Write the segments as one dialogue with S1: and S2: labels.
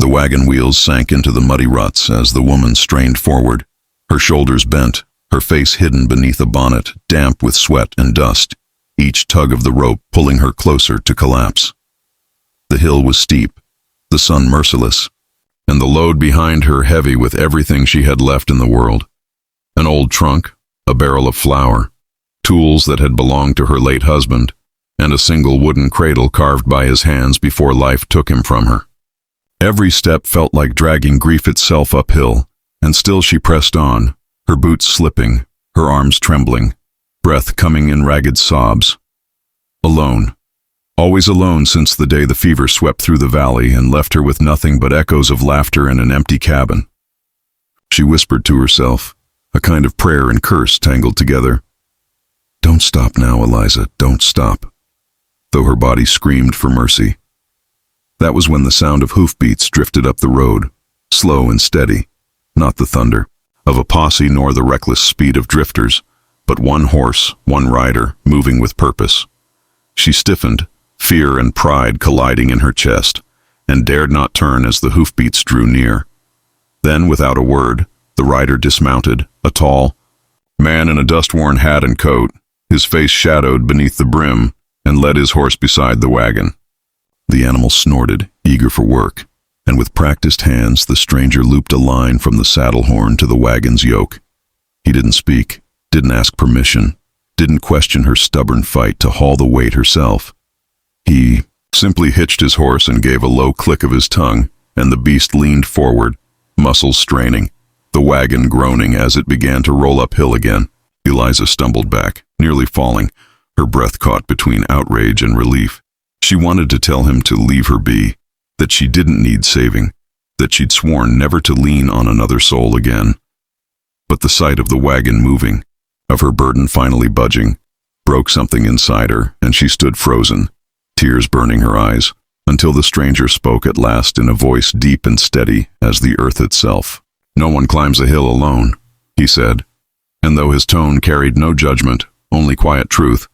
S1: The wagon wheels sank into the muddy ruts as the woman strained forward, her shoulders bent, her face hidden beneath a bonnet, damp with sweat and dust, each tug of the rope pulling her closer to collapse. The hill was steep, the sun merciless, and the load behind her heavy with everything she had left in the world. An old trunk, a barrel of flour, tools that had belonged to her late husband, and a single wooden cradle carved by his hands before life took him from her. Every step felt like dragging grief itself uphill, and still she pressed on, her boots slipping, her arms trembling, breath coming in ragged sobs. Alone. Always alone since the day the fever swept through the valley and left her with nothing but echoes of laughter in an empty cabin. She whispered to herself, a kind of prayer and curse tangled together. "Don't stop now, Eliza, don't stop," though her body screamed for mercy. That was when the sound of hoofbeats drifted up the road, slow and steady, not the thunder of a posse nor the reckless speed of drifters, but one horse, one rider, moving with purpose. She stiffened, fear and pride colliding in her chest, and dared not turn as the hoofbeats drew near. Then, without a word, the rider dismounted, a tall man in a dust-worn hat and coat, his face shadowed beneath the brim, and led his horse beside the wagon. The animal snorted, eager for work, and with practiced hands the stranger looped a line from the saddle horn to the wagon's yoke. He didn't speak, didn't ask permission, didn't question her stubborn fight to haul the weight herself. He simply hitched his horse and gave a low click of his tongue, and the beast leaned forward, muscles straining, the wagon groaning as it began to roll uphill again. Eliza stumbled back, nearly falling, her breath caught between outrage and relief. She wanted to tell him to leave her be, that she didn't need saving, that she'd sworn never to lean on another soul again. But the sight of the wagon moving, of her burden finally budging, broke something inside her, and she stood frozen, tears burning her eyes, until the stranger spoke at last in a voice deep and steady as the earth itself. "No one climbs a hill alone," he said, and though his tone carried no judgment, only quiet truth,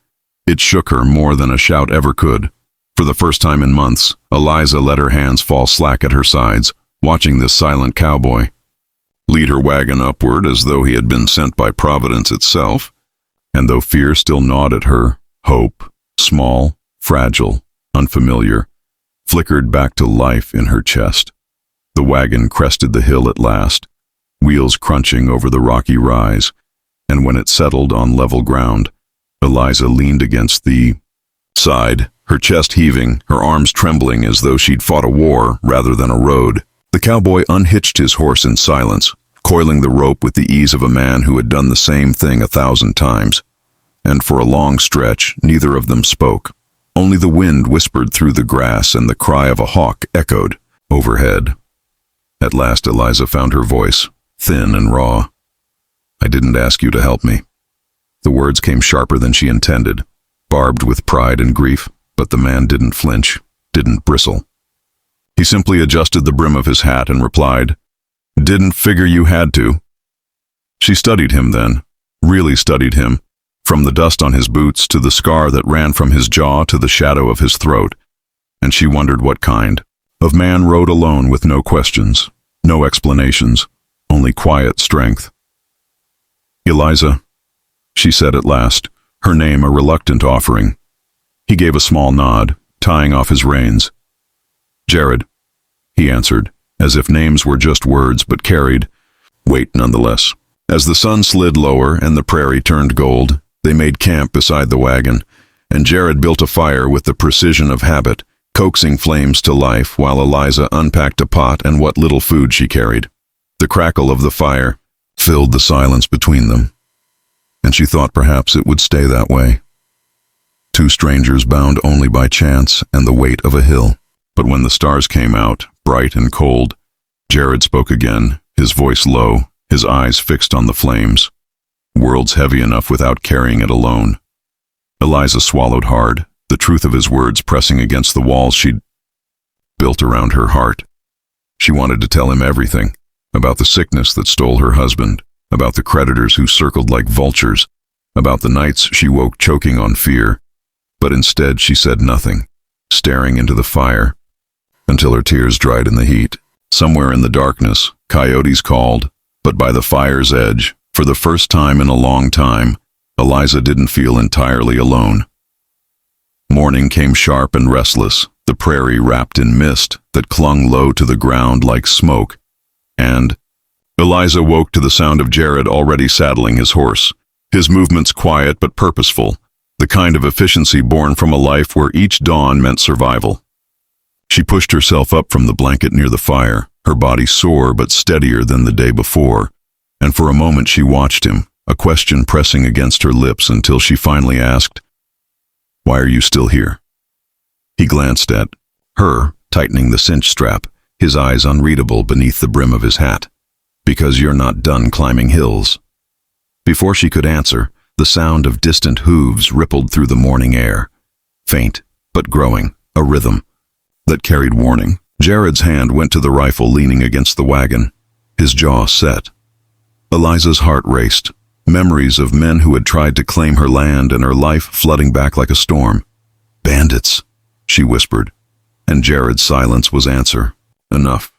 S1: it shook her more than a shout ever could. For the first time in months, Eliza let her hands fall slack at her sides, watching this silent cowboy lead her wagon upward as though he had been sent by Providence itself, and though fear still gnawed at her, hope, small, fragile, unfamiliar, flickered back to life in her chest. The wagon crested the hill at last, wheels crunching over the rocky rise, and when it settled on level ground, Eliza leaned against the side, her chest heaving, her arms trembling as though she'd fought a war rather than a road. The cowboy unhitched his horse in silence, coiling the rope with the ease of a man who had done the same thing 1,000 times. And for a long stretch, neither of them spoke. Only the wind whispered through the grass and the cry of a hawk echoed overhead. At last Eliza found her voice, thin and raw. "I didn't ask you to help me." The words came sharper than she intended, barbed with pride and grief, but the man didn't flinch, didn't bristle. He simply adjusted the brim of his hat and replied, "Didn't figure you had to." She studied him then, really studied him, from the dust on his boots to the scar that ran from his jaw to the shadow of his throat, and she wondered what kind of man rode alone with no questions, no explanations, only quiet strength. "Eliza," she said at last, her name a reluctant offering. He gave a small nod, tying off his reins. "Jared," he answered, as if names were just words but carried weight nonetheless. As the sun slid lower and the prairie turned gold, they made camp beside the wagon, and Jared built a fire with the precision of habit, coaxing flames to life while Eliza unpacked a pot and what little food she carried. The crackle of the fire filled the silence between them, and she thought perhaps it would stay that way. Two strangers bound only by chance and the weight of a hill. But when the stars came out, bright and cold, Jared spoke again, his voice low, his eyes fixed on the flames. Worlds heavy enough without carrying it alone. Eliza swallowed hard, the truth of his words pressing against the walls she'd built around her heart. She wanted to tell him everything, about the sickness that stole her husband, about the creditors who circled like vultures, about the nights she woke choking on fear. But instead she said nothing, staring into the fire, until her tears dried in the heat. Somewhere in the darkness, coyotes called, but by the fire's edge, for the first time in a long time, Eliza didn't feel entirely alone. Morning came sharp and restless, the prairie wrapped in mist that clung low to the ground like smoke, and Eliza woke to the sound of Jared already saddling his horse, his movements quiet but purposeful, the kind of efficiency born from a life where each dawn meant survival. She pushed herself up from the blanket near the fire, her body sore but steadier than the day before, and for a moment she watched him, a question pressing against her lips until she finally asked, "Why are you still here?" He glanced at her, tightening the cinch strap, his eyes unreadable beneath the brim of his hat. "Because you're not done climbing hills." Before she could answer, the sound of distant hooves rippled through the morning air, faint but growing, a rhythm that carried warning. Jared's hand went to the rifle leaning against the wagon, his jaw set. Eliza's heart raced, memories of men who had tried to claim her land and her life flooding back like a storm. "Bandits," she whispered, and Jared's silence was answer. "Enough."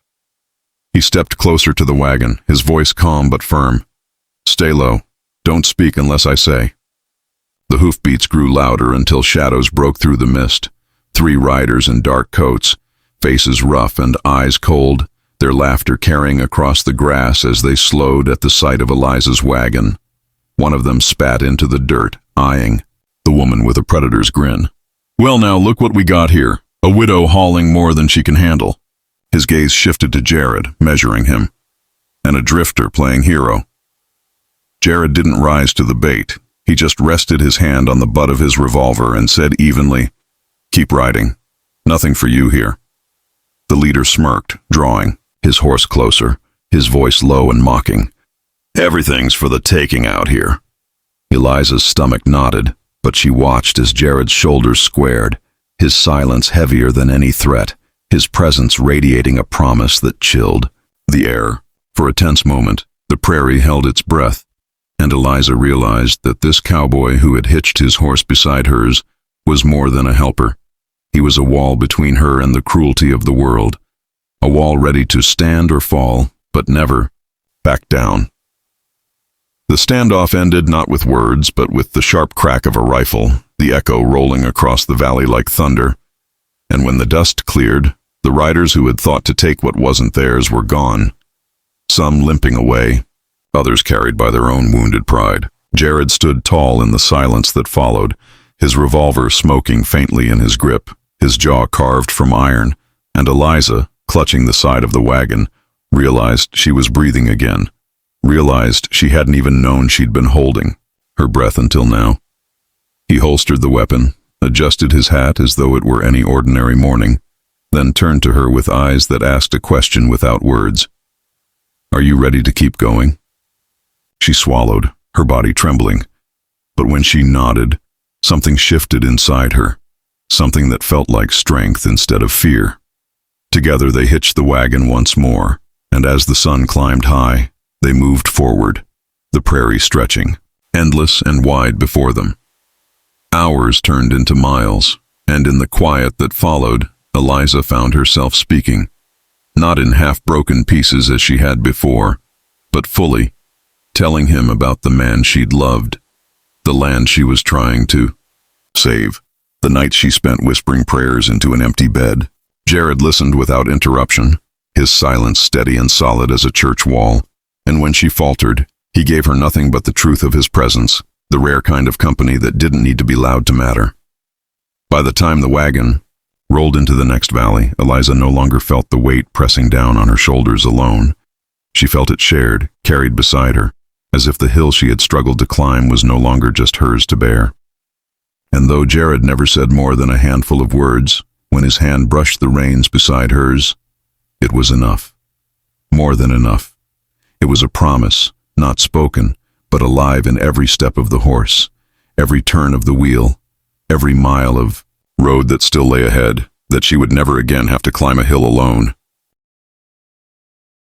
S1: He stepped closer to the wagon, his voice calm but firm. "Stay low. Don't speak unless I say." The hoofbeats grew louder until shadows broke through the mist. 3 riders in dark coats, faces rough and eyes cold, their laughter carrying across the grass as they slowed at the sight of Eliza's wagon. One of them spat into the dirt, eyeing the woman with a predator's grin. "Well now, look what we got here. A widow hauling more than she can handle." His gaze shifted to Jared, measuring him, and a drifter playing hero. Jared didn't rise to the bait. He just rested his hand on the butt of his revolver and said evenly, "Keep riding. Nothing for you here." The leader smirked, drawing, his horse closer, his voice low and mocking. "Everything's for the taking out here." Eliza's stomach knotted, but she watched as Jared's shoulders squared, his silence heavier than any threat, his presence radiating a promise that chilled the air. For a tense moment, the prairie held its breath, and Eliza realized that this cowboy who had hitched his horse beside hers was more than a helper. He was a wall between her and the cruelty of the world, a wall ready to stand or fall, but never back down. The standoff ended not with words, but with the sharp crack of a rifle, the echo rolling across the valley like thunder. And when the dust cleared, the riders who had thought to take what wasn't theirs were gone, some limping away, others carried by their own wounded pride. Jared stood tall in the silence that followed, his revolver smoking faintly in his grip, his jaw carved from iron, and Eliza, clutching the side of the wagon, realized she was breathing again, realized she hadn't even known she'd been holding her breath until now. He holstered the weapon, adjusted his hat as though it were any ordinary morning, then turned to her with eyes that asked a question without words. "Are you ready to keep going?" She swallowed, her body trembling, but when she nodded, something shifted inside her, something that felt like strength instead of fear. Together they hitched the wagon once more, and as the sun climbed high, they moved forward, the prairie stretching, endless and wide before them. Hours turned into miles, and in the quiet that followed, Eliza found herself speaking, not in half-broken pieces as she had before, but fully, telling him about the man she'd loved, the land she was trying to save, the nights she spent whispering prayers into an empty bed. Jared listened without interruption, his silence steady and solid as a church wall, and when she faltered, he gave her nothing but the truth of his presence, the rare kind of company that didn't need to be loud to matter. By the time the wagon rolled into the next valley, Eliza no longer felt the weight pressing down on her shoulders alone. She felt it shared, carried beside her, as if the hill she had struggled to climb was no longer just hers to bear. And though Jared never said more than a handful of words, when his hand brushed the reins beside hers, it was enough. More than enough. It was a promise, not spoken, but alive in every step of the horse, every turn of the wheel, every mile of road that still lay ahead, that she would never again have to climb a hill alone.